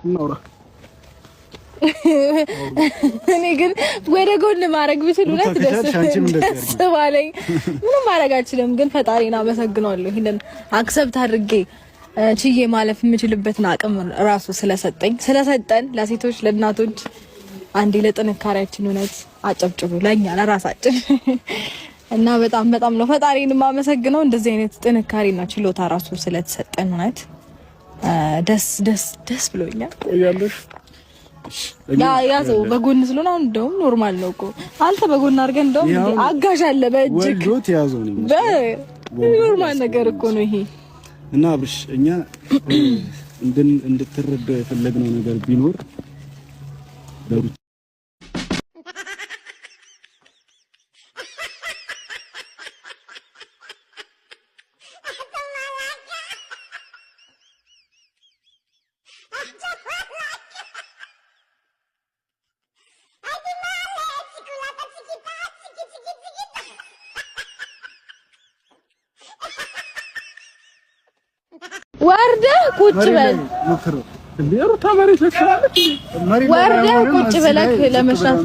እናውራ። እኔ ግን ወደ ጎን ማድረግ ብችል ሁለት ደስ ባለኝ። ምንም ማድረግ አልችልም፣ ግን ፈጣሪን አመሰግናለሁ ይሄንን አክሰፕት አድርጌ ችዬ ማለፍ የምችልበትን አቅም ራሱ ስለሰጠን ለሴቶች ለእናቶች አንዴ ለጥንካሬያችን እውነት አጨብጭቡ ለኛ ለራሳችን እና በጣም በጣም ነው ፈጣሪን የማመሰግነው እንደዚህ አይነት ጥንካሬና ችሎታ ራሱ ስለተሰጠን እውነት ደስ ብሎኛል። ቆያለሽ ያዘው በጎን ስለሆነ አሁን እንደውም ኖርማል ነው እኮ አንተ በጎን አድርገን እንደውም አጋዥ አለ በእጅግ ወልዶት ያዘው ነው ኖርማል ነገር እኮ ነው ይሄ። እና አብርሽ እኛ እንድትረዳ የፈለግነው ነገር ቢኖር ለሩት ወርደህ ቁጭ በል ሩታ መሬት ለክራለች። ወርደህ ቁጭ በለክ ለመስራት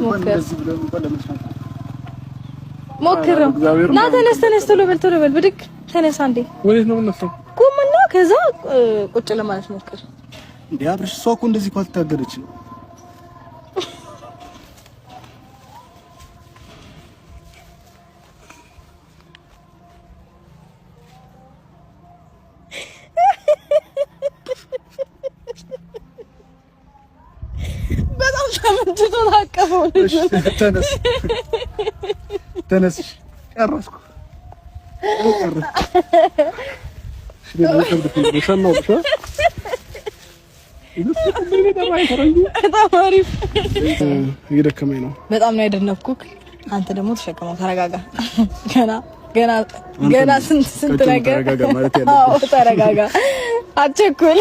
ሞክር ና ተነስ ቶሎ በል ብድግ ተነሳ እንዴ ወዴት ነው የምነሳው? ቁምና ከዛ ቁጭ ለማለት ሞክር እንዴ አብርሽ እሷ እኮ እንደዚህ እኮ አትታገደች ነው ተነስ ጨረስኩ እየደከመኝ ነው። በጣም ነው ያደነኩክ። አንተ ደግሞ ተሸከመው ተረጋጋ። ገና ስንት ነገር ተረጋጋ አትቸኩል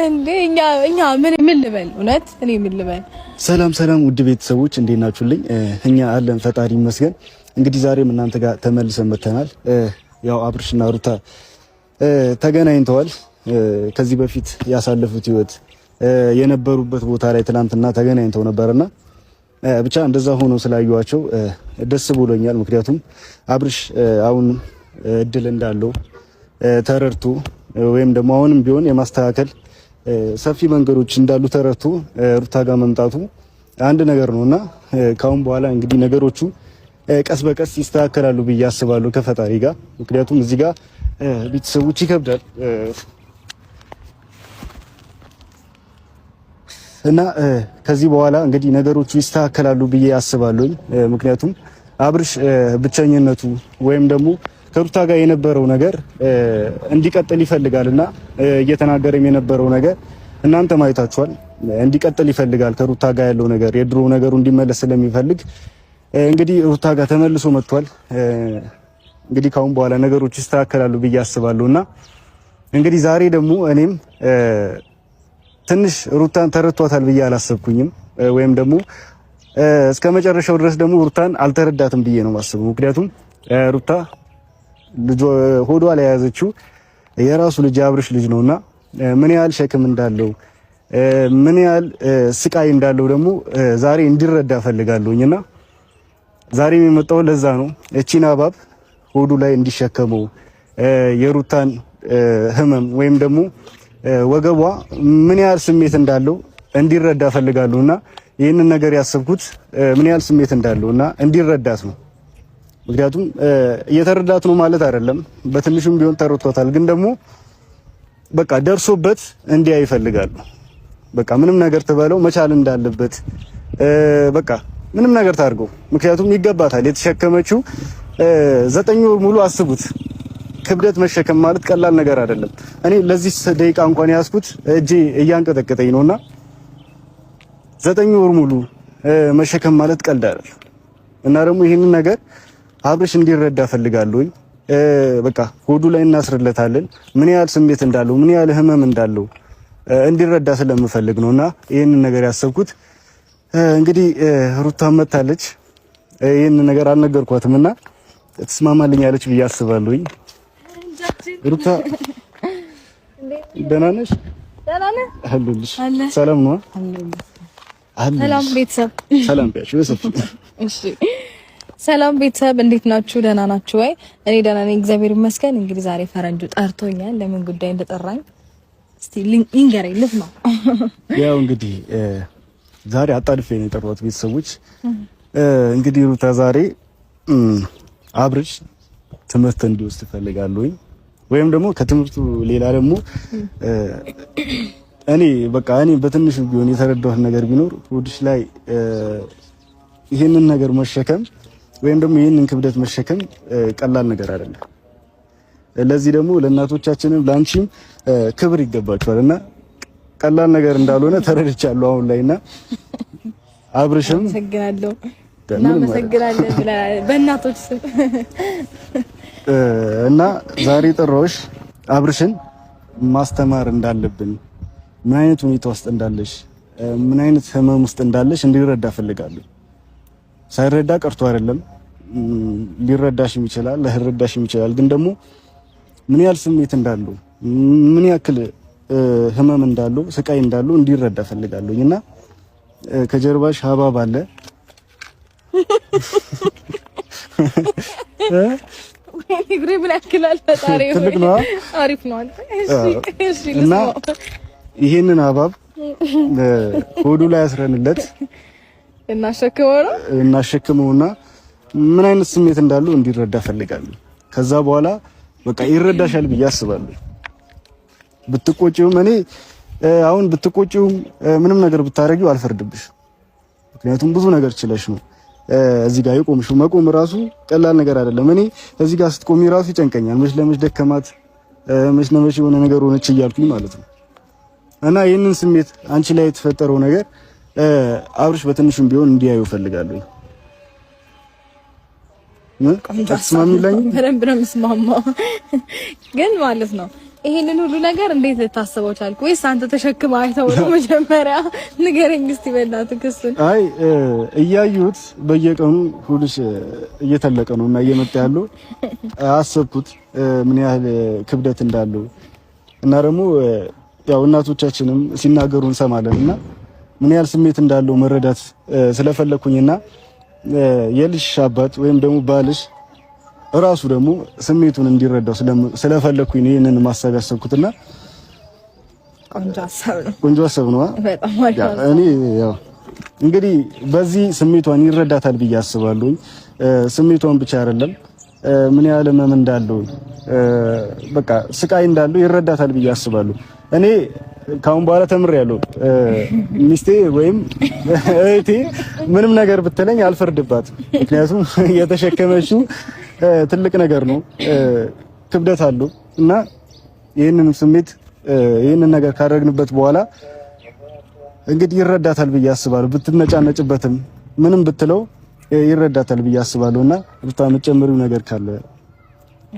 እንዴ እኛ ምን ልበል እውነት እኔ ምን ልበል። ሰላም ውድ ቤተሰቦች እንዴት ናችሁልኝ? እኛ አለን ፈጣሪ ይመስገን። እንግዲህ ዛሬም እናንተ ጋር ተመልሰን መተናል። ያው አብርሽና ሩታ ተገናኝተዋል። ከዚህ በፊት ያሳለፉት ህይወት የነበሩበት ቦታ ላይ ትናንትና ተገናኝተው ነበርና ብቻ እንደዛ ሆኖ ስላዩዋቸው ደስ ብሎኛል። ምክንያቱም አብርሽ አሁን እድል እንዳለው ተረድቶ ወይም ደግሞ አሁንም ቢሆን የማስተካከል ሰፊ መንገዶች እንዳሉ ተረድቶ ሩታ ጋር መምጣቱ አንድ ነገር ነውና ካሁን በኋላ እንግዲህ ነገሮቹ ቀስ በቀስ ይስተካከላሉ ብዬ አስባለሁ ከፈጣሪ ጋር። ምክንያቱም እዚህ ጋር ቤተሰቦች ይከብዳል እና ከዚህ በኋላ እንግዲህ ነገሮቹ ይስተካከላሉ ብዬ አስባለሁ። ምክንያቱም አብርሽ ብቸኝነቱ ወይም ደግሞ ከሩታ ጋር የነበረው ነገር እንዲቀጥል ይፈልጋልና እየተናገረም የነበረው ነገር እናንተ ማየታችኋል። እንዲቀጥል ይፈልጋል ከሩታ ጋር ያለው ነገር የድሮ ነገሩ እንዲመለስ ስለሚፈልግ እንግዲህ ሩታ ጋር ተመልሶ መጥቷል። እንግዲህ ካሁን በኋላ ነገሮች ይስተካከላሉ ብዬ አስባለሁና እንግዲህ ዛሬ ደግሞ እኔም ትንሽ ሩታን ተረድቷታል ብዬ አላሰብኩኝም። ወይም ደግሞ እስከመጨረሻው ድረስ ደግሞ ሩታን አልተረዳትም ብዬ ነው የማስበው። ምክንያቱም ሩታ ልጅ ሆዷ ላይ ያዘችው የራሱ ልጅ አብርሽ ልጅ ነውና ምን ያህል ሸክም እንዳለው ምን ያህል ስቃይ እንዳለው ደግሞ ዛሬ እንዲረዳ ፈልጋለሁኝና ዛሬም የመጣው ለዛ ነው። እቺን አባብ ሆዱ ላይ እንዲሸከመው የሩታን ህመም ወይም ደግሞ ወገቧ ምን ያህል ስሜት እንዳለው እንዲረዳ ፈልጋለሁና ይህንን ነገር ያሰብኩት ምን ያህል ስሜት እንዳለውና እንዲረዳት ነው። ምክንያቱም እየተረዳት ነው ማለት አይደለም፣ በትንሹም ቢሆን ተረድቷታል። ግን ደግሞ በቃ ደርሶበት እንዲያ ይፈልጋሉ። በቃ ምንም ነገር ትበለው መቻል እንዳለበት በቃ ምንም ነገር ታርገው። ምክንያቱም ይገባታል። የተሸከመችው 9 ወር ሙሉ አስቡት። ክብደት መሸከም ማለት ቀላል ነገር አይደለም። እኔ ለዚህ ደቂቃ እንኳን ያስኩት እጄ እያንቀጠቀጠኝ ነውና 9 ወር ሙሉ መሸከም ማለት ቀልድ አይደለም። እና ደግሞ ይሄንን ነገር አብርሽ እንዲረዳ ፈልጋለሁኝ። በቃ ሆዱ ላይ እናስርለታለን ምን ያህል ስሜት እንዳለው ምን ያህል ህመም እንዳለው እንዲረዳ ስለምፈልግ ነውና ይሄንን ነገር ያሰብኩት። እንግዲህ ሩታ መታለች። ይሄንን ነገር አልነገርኳትምና ትስማማልኛለች ብዬ አስባለሁኝ። ሩታ ደህና ነሽ? ደህና ነህ? አለሁልሽ። ሰላም ነው? ሰላም ቤተሰብ። ሰላም ቢያችሁ ወሰፍ። እሺ ሰላም ቤተሰብ እንዴት ናችሁ? ደህና ናችሁ ወይ? እኔ ደህና ነኝ እግዚአብሔር ይመስገን። እንግዲህ ዛሬ ፈረንጁ ጠርቶኛል። ለምን ጉዳይ እንደጠራኝ እስቲ ይንገረኝ። ልስማ። ያው እንግዲህ ዛሬ አጣድፌ ነው የጠራሁት ቤተሰቦች። እንግዲህ ሩታ ዛሬ አብርሽ ትምህርት እንዲወስድ እፈልጋለሁኝ ወይም ደግሞ ከትምህርቱ ሌላ ደግሞ እኔ በትንሹ ቢሆን የተረዳሁት ነገር ቢኖር ሆድሽ ላይ ይሄንን ነገር መሸከም ወይም ደግሞ ይሄንን ክብደት መሸከም ቀላል ነገር አይደለም። ለዚህ ደግሞ ለእናቶቻችንም ለአንቺም ክብር ይገባቸዋልና ቀላል ነገር እንዳልሆነ ተረድቻለሁ አሁን ላይና አብርሽም አመሰግናለሁ በእናቶች ስም እና ዛሬ ጠራሁሽ አብርሽን ማስተማር እንዳለብን ምን አይነት ሁኔታ ውስጥ እንዳለሽ ምን አይነት ህመም ውስጥ እንዳለሽ እንዲረዳ ፈልጋለሁ። ሳይረዳ ቀርቶ አይደለም፣ ሊረዳሽም ይችላል ላይረዳሽም ይችላል። ግን ደግሞ ምን ያህል ስሜት እንዳለው ምን ያክል ህመም እንዳለው ስቃይ እንዳለው እንዲረዳ ፈልጋለሁና ከጀርባሽ ሀባብ አለ እግሬ ምን ያክላል? ፈጣሪ ትልቅ ነው። አሪፍ ነው። እሺ እና ይሄንን ሀባብ ሆዱ ላይ አስረንለት እናሸክመውና ምን አይነት ስሜት እንዳለው እንዲረዳ ፈልጋለሁ። ከዛ በኋላ በቃ ይረዳሻል ብዬ አስባለሁ። ብትቆጪውም እኔ አሁን ብትቆጪውም ምንም ነገር ብታረጊው አልፈርድብሽ። ምክንያቱም ብዙ ነገር ችለሽ ነው እዚህ ጋር የቆምሽው። መቆም ራሱ ቀላል ነገር አይደለም። እኔ እዚህ ጋር ስትቆሚ ራሱ ይጨንቀኛል። መች ለመች ደከማት፣ መች ለመች የሆነ ነገር ሆነች እያልኩኝ ማለት ነው። እና ይህንን ስሜት አንቺ ላይ የተፈጠረው ነገር አብርሽ በትንሹም ቢሆን እንዲያዩ እፈልጋለሁ። በደንብ ነው የምስማማው። ግን ማለት ነው ይሄንን ሁሉ ነገር እንዴት ልታስበው ቻልክ? ወይስ አንተ ተሸክመህ አይተው ነው? መጀመሪያ ንገረኝ እስቲ በእናትህ ክሱን። አይ እያዩት በየቀኑ ሁሉሽ እየተለቀ ነውና እየመጣ ያለው አሰብኩት ምን ያህል ክብደት እንዳለው እና ደግሞ ያው እናቶቻችንም ሲናገሩ እንሰማለንና ምን ያህል ስሜት እንዳለው መረዳት ስለፈለኩኝና የልጅ አባት ወይም ደግሞ ባልሽ ራሱ ደግሞ ስሜቱን እንዲረዳው ስለፈለኩኝ ነው ይሄንን ማሰብ ያሰብኩትና ቆንጆ ሀሳብ ነው። በጣም አሪፍ ነው። እኔ ያው እንግዲህ በዚህ ስሜቷን ይረዳታል ብዬ አስባለሁ። ስሜቷን ብቻ አይደለም ምን ያህል ህመም እንዳለው በቃ ስቃይ እንዳለው ይረዳታል ብዬ አስባለሁ። እኔ ካሁን በኋላ ተምሬያለሁ። ሚስቴ ወይም እህቴ ምንም ነገር ብትለኝ አልፈርድባትም። ምክንያቱም የተሸከመችው ትልቅ ነገር ነው፣ ክብደት አለው እና ይሄንን ስሜት ይሄንን ነገር ካደረግንበት በኋላ እንግዲህ ይረዳታል ብዬ አስባለሁ። ብትነጫነጭበትም ምንም ብትለው ይረዳታል ብዬ አስባለሁና ብታመጨምሪው ነገር ካለ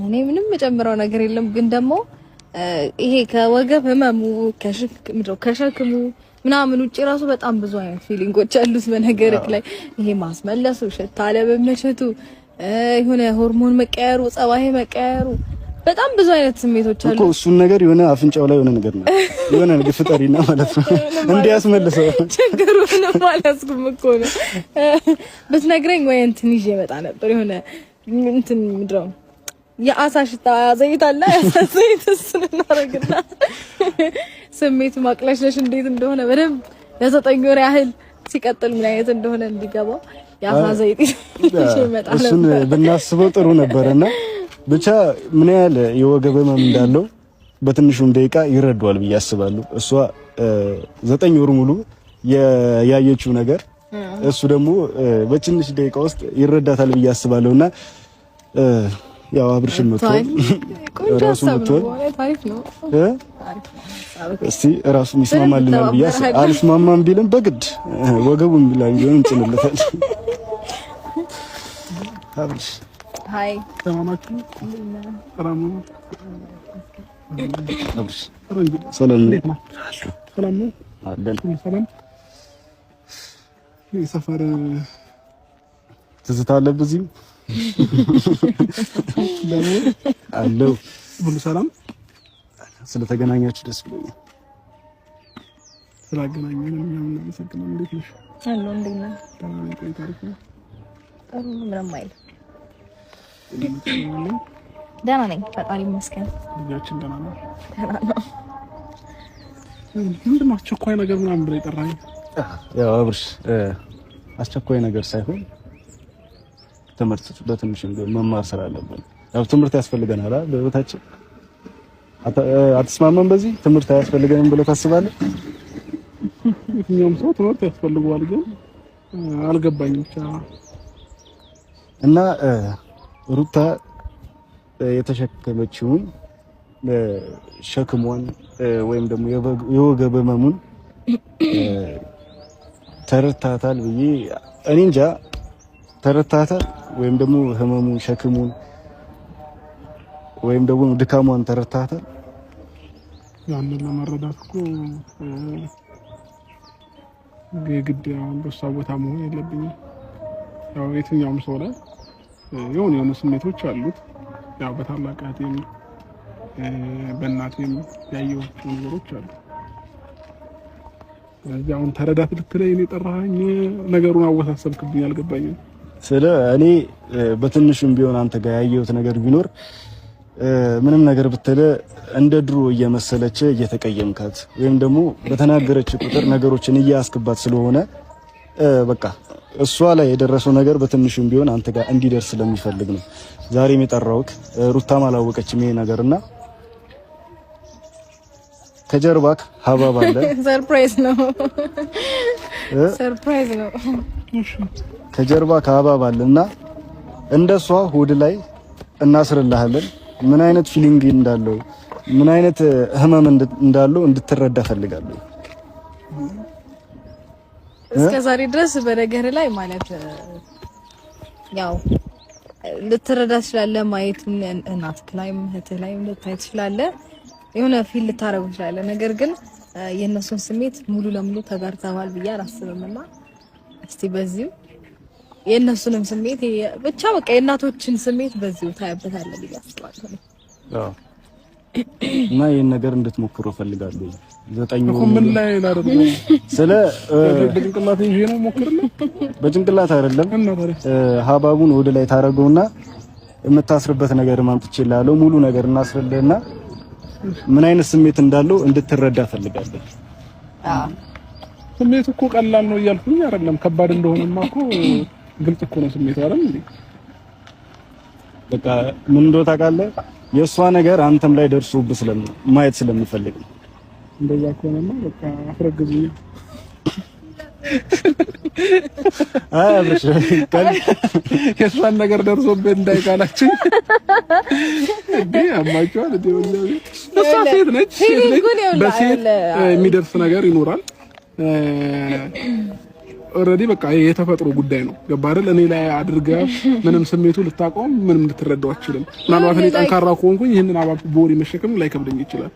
እኔ ምንም መጨምረው ነገር የለም። ግን ደግሞ ይሄ ከወገብ ህመሙ ከሸክሙ ምናምን ውጪ ራሱ በጣም ብዙ አይነት ፊሊንጎች አሉት በነገርክ ላይ ይሄ ማስመለሱ፣ ሽታ አለመመቸቱ፣ የሆነ ሆርሞን መቀየሩ፣ ጸባይ መቀየሩ በጣም ብዙ አይነት ስሜቶች አሉ እኮ። እሱን ነገር የሆነ አፍንጫው ላይ የሆነ ነገር ነው የሆነ ነገር ፍጠሪና ማለት ነው እንዲያስመልሰው ችግሩን ማለስኩም እኮ ነው ብትነግረኝ ወይ እንትን ይዤ መጣ ነበር። የሆነ እንትን ምንድነው የአሳ ሽታ ዘይት አለ ዘይት እሱን እናደርግና ስሜቱ ማቅለሽለሽ እንዴት እንደሆነ በደንብ ለ9 ወር ያህል ሲቀጥል ምን አይነት እንደሆነ እንዲገባው የአሳ ዘይት ይመጣል። እሱን ብናስበው ጥሩ ነበርና ብቻ ምን ያህል የወገብ ህመም እንዳለው በትንሹም ደቂቃ ይረዳዋል ብዬ አስባለሁ። እሷ 9 ወር ሙሉ ያየችው ነገር እሱ ደግሞ በትንሽ ደቂቃ ውስጥ ይረዳታል ብዬ አስባለሁና ያው አብርሽን መጥቷል ራሱ መጥቷል። እስቲ ራሱ ይስማማልናል ብዬ አልስማማም ቢልም በግድ ወገቡን ብላኝ ቢሆን እንጭንለታል። አብርሽ ሃይ ተማማችሁ ሰላም ነው? አብርሽ ሰላም ነው? ሰላም ነው አለን። ሰላም ሰፈር ትዝታ አለብህ እዚህም አለው። ሁሉ ሰላም። ስለተገናኛችሁ ደስ ብሎኛል። ስላገናኘን እኛም እናመሰግናለን። እንዴት ነሽ? አሎ እንዴት ነህ? ደህና ነኝ። ቆይ ታሪክ ነው ጥሩ ነው። ምንም አይልም። ደህና ነኝ ፈጣሪ ይመስገን። ልጃችን ደህና ነው? ደህና ነው። ምንድን ነው አስቸኳይ ነገር ምናምን ብለህ የጠራኸኝ? ያው አብርሽ አስቸኳይ ነገር ሳይሆን ትምህርት በትንሽ መማር ስላለብን ያው ትምህርት ያስፈልገናል አይደል? በህይወታችን አትስማማም? በዚህ ትምህርት አያስፈልገንም ብለህ ታስባለህ? የትኛውም ሰው ትምህርት ያስፈልገዋል፣ ግን አልገባኝም ብቻ እና ሩታ የተሸከመችውን ሸክሟን ወይም ደግሞ የወገብ ህመሙን ተረታታል ብዬ እኔ እንጃ። ተረታታል ወይም ደግሞ ህመሙን ሸክሙን ወይም ደግሞ ድካሟን ተረታታል። ያንን ለመረዳት እኮ የግድ በሷ ቦታ መሆን የለብኝም። ያው የትኛውም ሰው ላይ የሆኑ ስሜቶች አሉት። ያው በታላቅ እህቴም በእናቴም ያየኋቸው ነገሮች አሉ። ስለዚህ አሁን ተረዳት ልትለኝ እኔ ጠራኸኝ፣ ነገሩን አወሳሰብክብኝ፣ አልገባኝም። ስለ እኔ በትንሹም ቢሆን አንተ ጋር ያየሁት ነገር ቢኖር ምንም ነገር ብትለ እንደ ድሮ እየመሰለች እየተቀየምካት ወይም ደግሞ በተናገረች ቁጥር ነገሮችን እያስክባት ስለሆነ በቃ እሷ ላይ የደረሰው ነገር በትንሹም ቢሆን አንተ ጋር እንዲደርስ ስለሚፈልግ ነው ዛሬም የጠራሁት። ሩታም አላወቀችም ይሄ ነገርና ከጀርባክ ሀባብ አለ። ሰርፕራይዝ ነው፣ ሰርፕራይዝ ነው። ከጀርባክ ሀባብ አለና እንደሷ ሆድ ላይ እናስርልሃለን። ምን አይነት ፊሊንግ እንዳለው ምን አይነት ህመም እንዳለው እንድትረዳ ፈልጋለሁ። እስከ ዛሬ ድረስ በነገር ላይ ማለት ያው ልትረዳ ትችላለህ፣ ማየት እናትህ ላይ እህትህ ላይ ልታይ ትችላለህ፣ የሆነ ፊል ልታረጉ ትችላለህ። ነገር ግን የእነሱን ስሜት ሙሉ ለሙሉ ተጋርተዋል ብዬ አላስብምና እስቲ በዚሁ የእነሱንም ስሜት ብቻ በቃ የእናቶችን ስሜት በዚሁ ታያበታለህ ብዬ አስባለሁ። አዎ እና ይሄን ነገር እንድትሞክሩ ፈልጋለሁ። 9 ወር ምን ላይ ላደርግ ስለ በጭንቅላት ይሄ ነው ሞክርልኝ። በጭንቅላት አይደለም ሀባቡን ወደ ላይ ታረገውና የምታስርበት ነገር ማምጥቼ ላለው ሙሉ ነገር እናስርልህና ምን አይነት ስሜት እንዳለው እንድትረዳ ፈልጋለሁ። አዎ ስሜቱ እኮ ቀላል ነው እያልኩኝ አይደለም፣ ከባድ እንደሆነማ እኮ ግልጽ እኮ ነው ስሜቱ አይደል እንዴ? በቃ ምን እንደው ታውቃለህ፣ የእሷ ነገር አንተም ላይ ደርሶብህ ማየት ስለምፈልግ ነው። እንደዛ ከሆነማ በቃ አፍረግዝኝ። አይ አብረሽ የእሷን ነገር ደርሶብህ እንዳይቃላችሁ እንዴ አማቻው እንዴ ወላሂ እሷ ሴት ነች። በሴት የሚደርስ ነገር ይኖራል። ኦሬዲ በቃ የተፈጥሮ ጉዳይ ነው። ገባ አይደል? እኔ ላይ አድርገህ ምንም ስሜቱ ልታቆም ምንም ልትረዳው አትችልም። ምናልባት እኔ ጠንካራ ከሆንኩኝ ይሄንን አባብ ቦሪ መሸከም ላይከብደኝ ይችላል።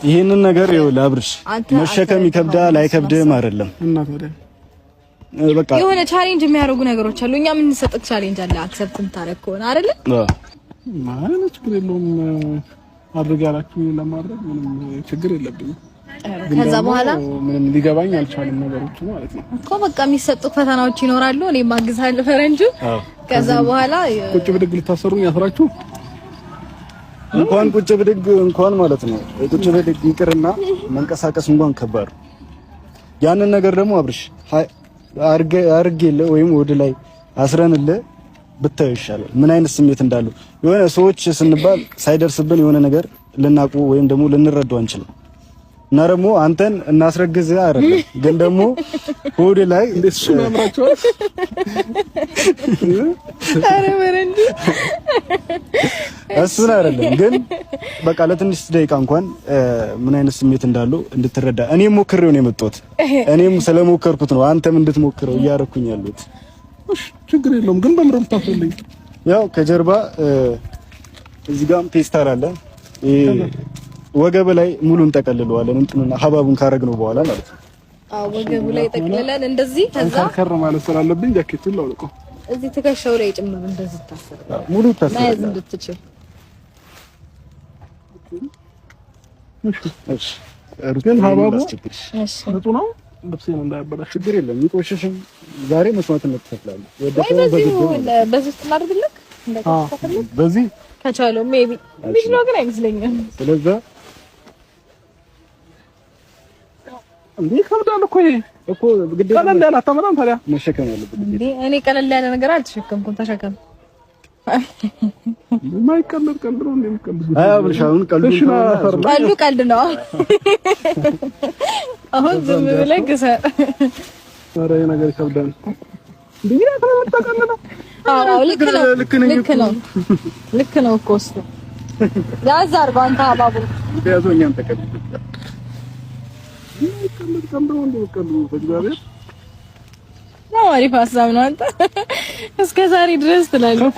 ይሄንን ነገር ይኸውልህ አብርሽ መሸከም ይከብዳል አይከብድም አይደለም። እና ታዲያ በቃ የሆነ ቻሌንጅ የሚያደርጉ ነገሮች አሉ። እኛ ምን ሰጥክ ቻሌንጅ አለ አክሰፕት እንታረክ ከሆነ አይደል? ማለት ችግር የለውም። አድርግ ያላችሁ ለማድረግ ምንም ችግር የለብኝም። ከዛ በኋላ ምንም ሊገባኝ አልቻለም ነገሮች ማለት ነው እኮ በቃ የሚሰጡ ፈተናዎች ይኖራሉ። እኔ ማግዛለሁ ፈረንጁ። ከዛ በኋላ ቁጭ ብድግ ልታሰሩኝ ያስራችሁ እንኳን ቁጭ ብድግ እንኳን ማለት ነው ቁጭ ብድግ ይቅርና መንቀሳቀስ እንኳን ከባድ። ያንን ነገር ደግሞ አብርሽ አርጌለ ወይም ወደ ላይ አስረንልህ ብታዩ ይሻላል ምን አይነት ስሜት እንዳለው። የሆነ ሰዎች ስንባል ሳይደርስብን የሆነ ነገር ልናቁ ወይም ደግሞ ልንረዳው አንችልም። እና ደግሞ አንተን እናስረግዝ አይደለም ግን ደግሞ ሆድ ላይ እንደሱ ያምራቸዋል። አረ ወረንጂ እሱን አይደለም ግን በቃ ለትንሽ ደቂቃ እንኳን ምን አይነት ስሜት እንዳለው እንድትረዳ እኔም ሞክሬው ነው የመጣሁት። እኔም ስለሞከርኩት ነው አንተም እንድትሞክረው እያረኩኝ ያሉት። እሺ ችግር የለውም ግን በምረም ታፈልኝ። ያው ከጀርባ እዚህ ጋርም ፔስታል አለ። ወገብ ላይ ሙሉ እንጠቀልለዋለን እንትና ሀባቡን ካረግነው በኋላ ማለት ነው። አዎ ወገቡ ላይ ጠቅልለን እንደዚህ ከዛ ከር ማለት ስላለብኝ ጃኬቱን ላውልቀው እዚህ ትከሻው ላይ ጭምር እንደዚህ ታሰረ ሙሉ ታሰረ ማየት እንድትችል። እሺ ግን ሀባቡ ንጹህ ነው። ልብሴን እንዳያበላሽ ችግር የለም። ይቆሽሽም ዛሬ መስዋዕትነት ትከፍላለህ። በዚህ እናድርግልህ እንደተከፈለ በዚህ ከቻለው ሜቢ ቢዝነው ግን አይመስለኝም። ስለዛ እንዴ ከብዳል እኮ ይሄ እኮ ግዴታ ቀለል ያለ አታመጣም ታዲያ መሸከም ያለብህ እንዴ እኔ ቀለል ያለ ነገር አልተሸከምኩም። ተሸከም ማይቀለል ቀልድ ነው እንደምቀልድ አይ አብርሻውን ቀልድ ነው። አሁን ዝም ብለህ ግሰር። ኧረ ነገር ይከብዳል። እንዴ ተመጣጣለ ነው። አዎ ልክ ነው እኮ እሱ ያዝ አድርገው አንተ አባቡ ያዞኛም ተቀበል አሪፍ ሀሳብ ነው። አንተ እስከ ዛሬ ድረስ ትላለህ።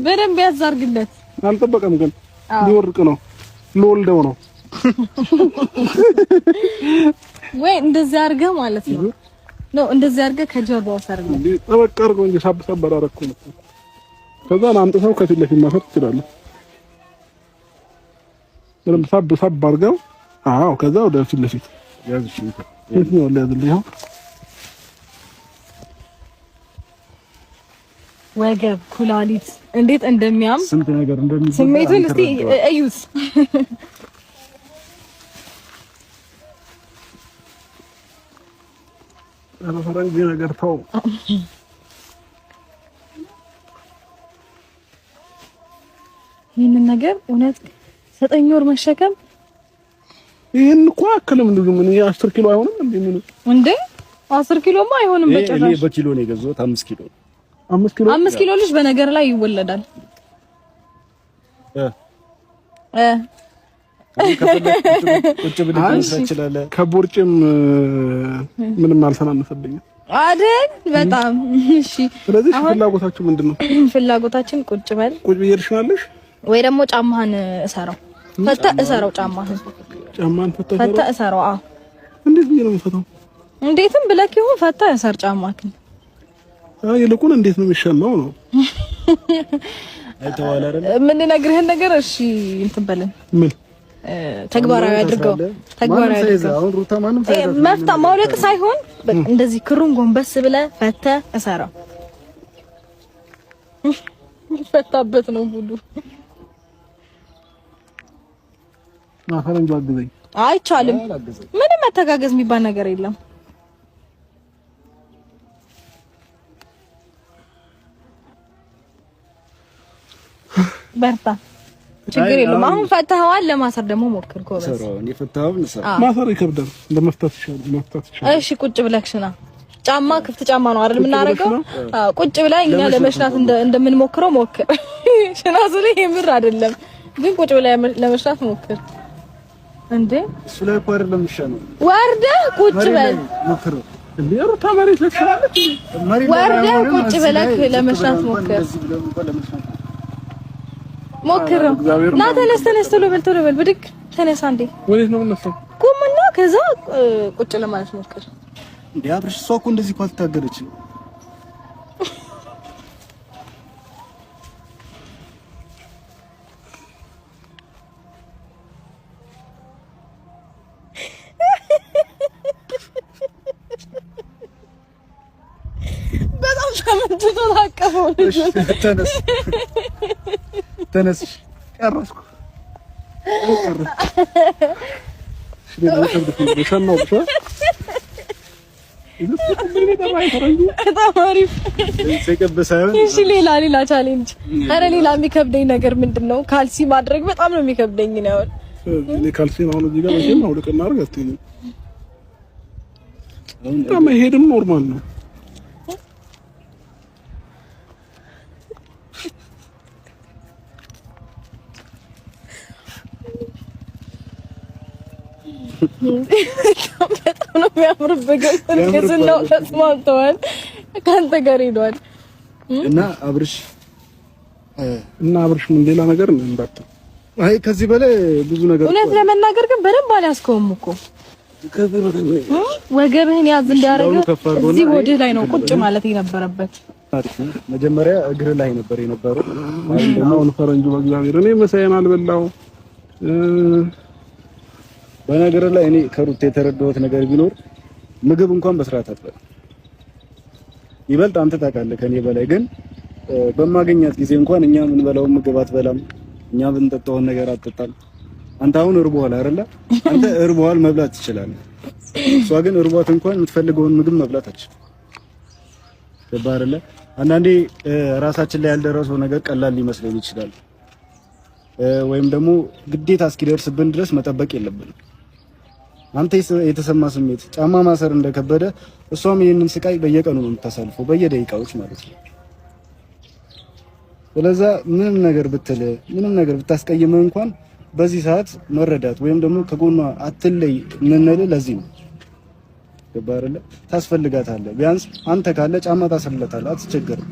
በደንብ ያዛርግለት። አልጠበቀም ግን ሊወርቅ ነው ልወልደው ነው ወይ እንደዚህ አድርገህ ማለት ነው። እንደዚህ አድርገህ ከጀርባው ሰርግ እንዴ ጠበቅ አድርገው እንጂ ሳብ አደረኩ ነው። ከዛ አንተው ከፊት ለፊት ማፈር ትችላለህ። ለምን ሳብ አድርገው አዎ ከዛ ወደ ፊት ለፊት ያዝሽ ነው ያዝልኝ። ወገብ ኩላሊት እንዴት እንደሚያም ስንት ነገር እንደሚዘጋ ስሜቱን እስቲ እዩት። ፈረንጅ ነገር ተው። ይሄንን ነገር እውነት 9 ወር መሸከም ይሄን እኮ አከለም ልጅ ምን 10 ኪሎ አይሆንም እንዴ 10 ኪሎማ አይሆንም በጭራሽ። እኔ በኪሎ ነው የገዛሁት 5 ኪሎ 5 ኪሎ ልጅ በነገር ላይ ይወለዳል። ቁጭ ብለን እንችላለን። ከቦርጭም ምንም አልተናነሰብኝም አይደል? በጣም እሺ። ስለዚህ ፍላጎታችሁ ምንድነው? ፍላጎታችን ቁጭ በል ቁጭ ብዬልሽናለሽ ወይ ደግሞ ጫማህን እሰረው ጫማህን ፈታ እሰረው። አዎ እንዴት ነው የምፈታው? እንዴትም ብለክ ይሁን ፈታ እሰር ጫማህን። ይልቁን እንዴት ነው የሚሻለው ነው አይተዋል አይደል? ምን ነግርህን ነገር እሺ እንትን በለን ምን ተግባራዊ አድርገው አሁን ሩታ ማንም ሳይዘው መፍታ ማውለቅ ሳይሆን እንደዚህ ክሩን ጎንበስ ብለህ ፈተህ እሰረው። ፈታበት ነው ሁሉ ማፈረንጆ አግዘኝ። አይቻልም። ምንም መተጋገዝ የሚባል ነገር የለም። በርታ፣ ችግር የለም። አሁን ፈታኸዋል። ለማሰር ደግሞ ሞክር። ኮበስ ማሰር ይከብዳል። ለመፍታት ይችላል። እሺ ቁጭ ብለክሽና ጫማ ክፍት ጫማ ነው አይደል የምናደርገው? አዎ ቁጭ ብላ እኛ ለመሽናት እንደምንሞክረው ሞክር። ሽናሱ ላይ የምር አይደለም ግን ቁጭ ብላ ለመሽናት ሞክር። እንዴ እሱ ላይ እኮ አይደለም የሚሻለው። ወርደህ ቁጭ በል ሞክር። እንዴ ሩታ መሬት ላይ ትችላለች። ወርደህ ቁጭ ብለህ ለመሽናት ሞክር። ሞክር እና ተነስ ቶሎ በል ብድግ ተነሳ። እንዴ ወዴት ነው የምነሳው? ቁምና ከዛ ቁጭ ለማለት ሞክር። እንዴ አብርሽ እሷ እኮ እንደዚህ እኮ አትታገለችም። በጣም ተመችቶ ታቀፈው። ተነስ ጨረስኩ። እሺ ሌላ ቻሌንጅ። ኧረ ሌላ የሚከብደኝ ነገር ምንድነው? ካልሲ ማድረግ በጣም ነው የሚከብደኝ ነው። እኔ ካልሲ ነው እዚህ ጋር መቼም አውልቅና አድርግ አትይኝም። መሄድም ኖርማል ነው። በጣም ነው የሚያምርብህ። ግዝናው ተስማምተዋል። ከአንተ ጋር ሄዷል እና አብርሽ ምን ሌላ ነገር ነው እንዳትል። አይ ከዚህ በላይ ብዙ ነገር እውነት ለመናገር ግን በደንብ አልያዝከውም እኮ። ወገብህን ያዝ እንዲያደርግ እዚህ ወድህ ላይ ነው ቁጭ ማለት የነበረበት። መጀመሪያ እግር ላይ ነበር የነበረው። አሁን ፈረንጁ በእግዚአብሔር እኔ መሳየን አልበላው በነገር ላይ እኔ ከሩት የተረዳሁት ነገር ቢኖር ምግብ እንኳን በስርዓት አትበላም። ይበልጥ አንተ ታውቃለህ ከኔ በላይ ግን በማገኛት ጊዜ እንኳን እኛ ምን በላው ምግብ አትበላም፣ እኛ ብንጠጣውን ነገር አትጠጣም። አንተ አሁን እርቦሃል አይደለ? አንተ እርቦሃል መብላት ትችላለህ። እሷ ግን እርቧት እንኳን የምትፈልገውን ምግብ መብላት አትችልም። ገባህ አይደለ? አንዳንዴ ራሳችን ላይ ያልደረሰው ነገር ቀላል ሊመስለን ይችላል፣ ወይም ደግሞ ግዴታ እስኪደርስብን ድረስ መጠበቅ የለብንም። አንተ የተሰማ ስሜት ጫማ ማሰር እንደከበደ እሷም ይሄንን ስቃይ በየቀኑ ነው የምታሳልፈው፣ በየደቂቃዎች ማለት ነው። ስለዛ ምንም ነገር ብትል ምንም ነገር ብታስቀይምህ እንኳን በዚህ ሰዓት መረዳት ወይም ደግሞ ከጎኗ አትለይ የምንልህ ለዚህ ነው። ገባህ አይደለ? ታስፈልጋታለህ። ቢያንስ አንተ ካለ ጫማ ታስርለታለህ፣ አትቸገርም።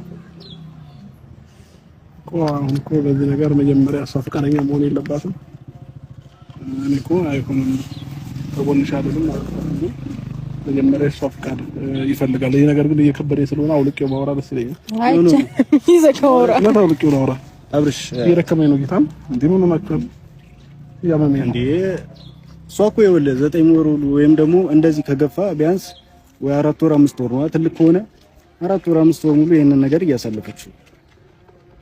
አሁን እኮ በዚህ ነገር መጀመሪያ እሷ ፈቃደኛ መሆን የለባትም። እኔ እኮ አይሆንም ተጎንሽ አይደለም ማለት ነው። መጀመሪያ እሷ ፈቃድ ይፈልጋል። ይሄ ነገር ግን እየከበደኝ ስለሆነ አውልቄው ማውራ ደስ ይለኛል። አይቼ ይዘከውራ አውልቄው ማውራ አብርሽ እየደከመኝ ነው ጌታም እንዴ ነው ናቸው ያመመኝ እንዴ። እሷ እኮ ይኸውልህ 9 ወር ወይም ደግሞ እንደዚህ ከገፋ ቢያንስ ወይ 4 ወር 5 ወር ነው ትልቅ ከሆነ 4 ወር 5 ወር ሙሉ ይሄንን ነገር እያሳለፈችው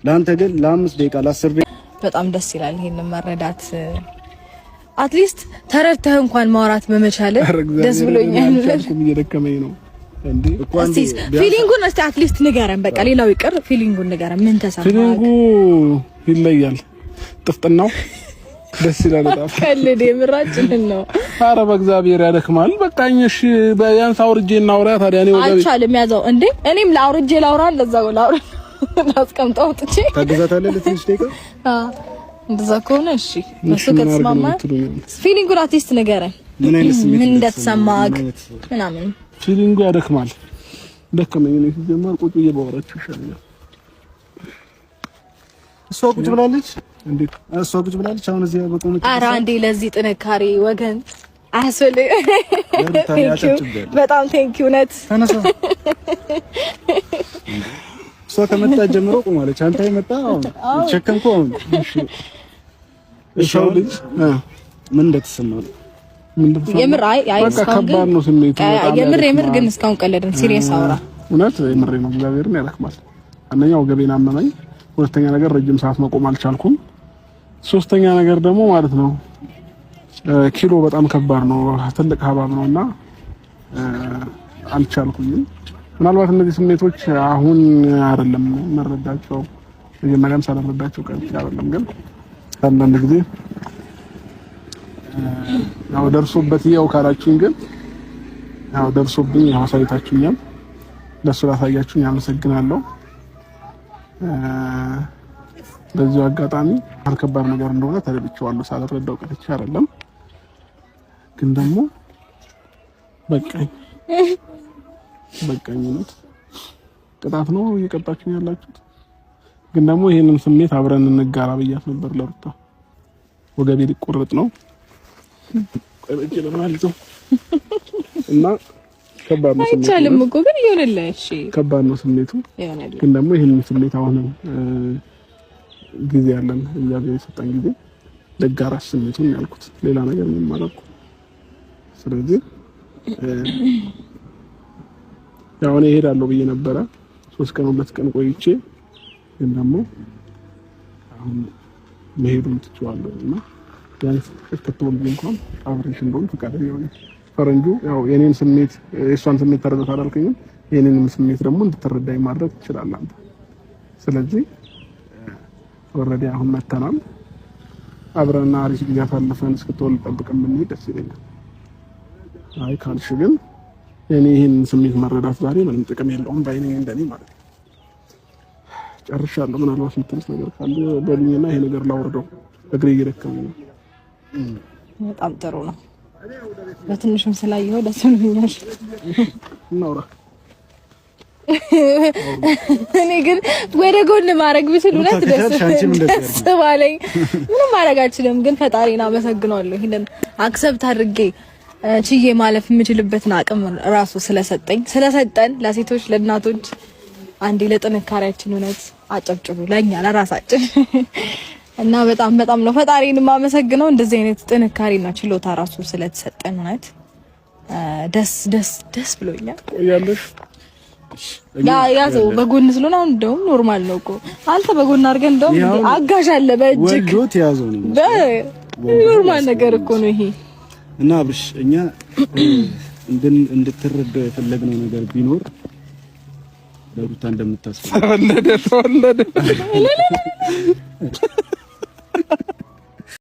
ለአንተ ግን ለ5 ደቂቃ ለ10 ደቂቃ በጣም ደስ ይላል። ይሄንን መረዳት አትሊስት ተረድተህ እንኳን ማውራት በመቻል ደስ ብሎኛል። እየደከመኝ ነው እንዴ እኮ አንዴ ፊሊንጉን እስቲ አትሊስት ንገረን። በቃ ሌላው ይቅር ፊሊንጉን ንገረን። ምን ተሰማህ? ፊሊንጉ ይለያል። ጥፍጥናው ደስ ይላል በጣም ከልዴ ምራጭልን ነው። ኧረ በእግዚአብሔር ያደክማል። በቃኝ እሺ በያንስ አውርጄ እናውራ ታዲያ ነው ወገብ አልቻለም ያዘው እንዴ እኔም ላውርጄ ላውራ ለዛው ላውራ አስቀምጠው ጥቼ ታግዛታለህ ለትንሽ ደቂቃ እንደዛ ከሆነ እሺ እሱ ከተስማማ ፊሊንጉን አትሊስት ንገረን። ምን አይነት ስሜት ምን እንደተሰማህ ምናምን ፊሊንጉ ያደክማል። ደከመኝ ነው ሲጀመር ቁጭ ብዬ ባወራችሁ ይሻላል። እሷ ቁጭ ብላለች እንዴት እሷ ቁጭ ብላለች አሁን እዚህ በቆመች ኧረ አንዴ ለዚህ ጥንካሬ ወገን አያስፈልግ በጣም ቴንኪው ነት ተነሳ እሷ ከመጣ ጀምሮ ቆማለች። አንተ የመጣ አሁን ቸከንኩ አሁን እሺ ልጅ ምን እንደተሰማው የምር አይ ከባድ ነው ስሜቱ የምር ግን እስካሁን ቀለድን ሲሪየስ አውራ እውነት የምር ነው። እግዚአብሔርን ያደክማል። አንደኛው ገቤና አመመኝ፣ ሁለተኛ ነገር ረጅም ሰዓት መቆም አልቻልኩም፣ ሶስተኛ ነገር ደግሞ ማለት ነው ኪሎ በጣም ከባድ ነው፣ ትልቅ ሀባብ ነውና አልቻልኩኝም። ምናልባት እነዚህ ስሜቶች አሁን አይደለም መረዳቸው መጀመሪያም ሳልረዳቸው ቀርቼ አይደለም፣ ግን አንዳንድ ጊዜ ያው ደርሶበት ያው ካላችሁኝ ግን ያው ደርሶብኝ ያው ሳይታችሁኛል። ለሱ ላሳያችሁኝ አመሰግናለሁ። በዚህ አጋጣሚ ከባድ ነገር እንደሆነ ተረድቼዋለሁ። ሳልረዳው ቀርቼ አይደለም፣ ግን ደግሞ በቃኝ ነው ቅጣት ነው እየቀጣችሁ ያላችሁት። ግን ደግሞ ይሄንን ስሜት አብረን እንጋራ ብያት ነበር ለሩታ። ወገቤ ሊቆረጥ ነው ቆይቼ ለማለት እና ከባድ ነው ስሜቱ። አይቻልም እኮ ግን ይሆንልህ። እሺ ከባድ ነው ስሜቱ፣ ግን ደግሞ ይሄንን ስሜት አሁን ጊዜ ያለን እግዚአብሔር የሰጠን ጊዜ ለጋራሽ ስሜቱን ያልኩት ሌላ ነገር ምን ማለት ነው። ስለዚህ ያው እኔ እሄዳለሁ ብዬ ነበረ 3 ቀን 2 ቀን ቆይቼ፣ ግን ደግሞ አሁን መሄዱን ትቼዋለሁ እና ቢያንስ ከተወልኩ እንኳን አብሬሽ እንደሆነ ፈቃደኛ ሆኜ ፈረንጁ ያው የኔን ስሜት የእሷን ስሜት ተረዳት አላልከኝም፣ የኔንም ስሜት ደግሞ እንድትረዳኝ ማድረግ ትችላለህ አንተ። ስለዚህ ወረዲ አሁን መተናል፣ አብረን አሪፍ ጊዜ አሳልፈን እስክትወልድ ጠብቀን ብንሄድ ደስ ይለኛል። አይ ካልሽ ግን የኔ ይሄን ስሜት መረዳት ዛሬ ምንም ጥቅም የለውም ባይኔ እንደኔ ማለት ነው። ጨርሻለሁ። ምናልባት የምትሉት ነገር ካለ በሉኝና ይሄ ነገር ላውርደው፣ እግሬ እየደከመኝ ነው። በጣም ጥሩ ነው። በትንሹም ስላየው ደስ ብሎኛል። እናውራ። እኔ ግን ወደ ጎን ማድረግ ብችል እውነት ደስ ባለኝ። ምንም ማድረግ አልችልም፣ ግን ፈጣሪን አመሰግናለሁ ይሄንን አክሰፕት አድርጌ ችዬ ማለፍ የምችልበትን አቅም ራሱ ስለሰጠን ለሴቶች ለእናቶች አንዴ ለጥንካሬያችን እውነት አጨብጭቡ፣ ለኛ ለራሳችን እና በጣም ነው ፈጣሪን የማመሰግነው እንደዚህ አይነት ጥንካሬና ችሎታ ራሱ ስለተሰጠን ማለት ደስ ብሎኛል። ቆያለሽ ያዘው በጎን ስለሆነ አሁን እንደውም ኖርማል ነው እኮ አንተ በጎን አድርገን እንደውም አጋዥ አለ በእጅግ ወልዶት ያዘው ነው ኖርማል ነገር እኮ ነው ይሄ። እና አብርሽ እኛ እንድትረዳው የፈለግነው ነገር ቢኖር ለሩታ እንደምታስፈልግ ወለደ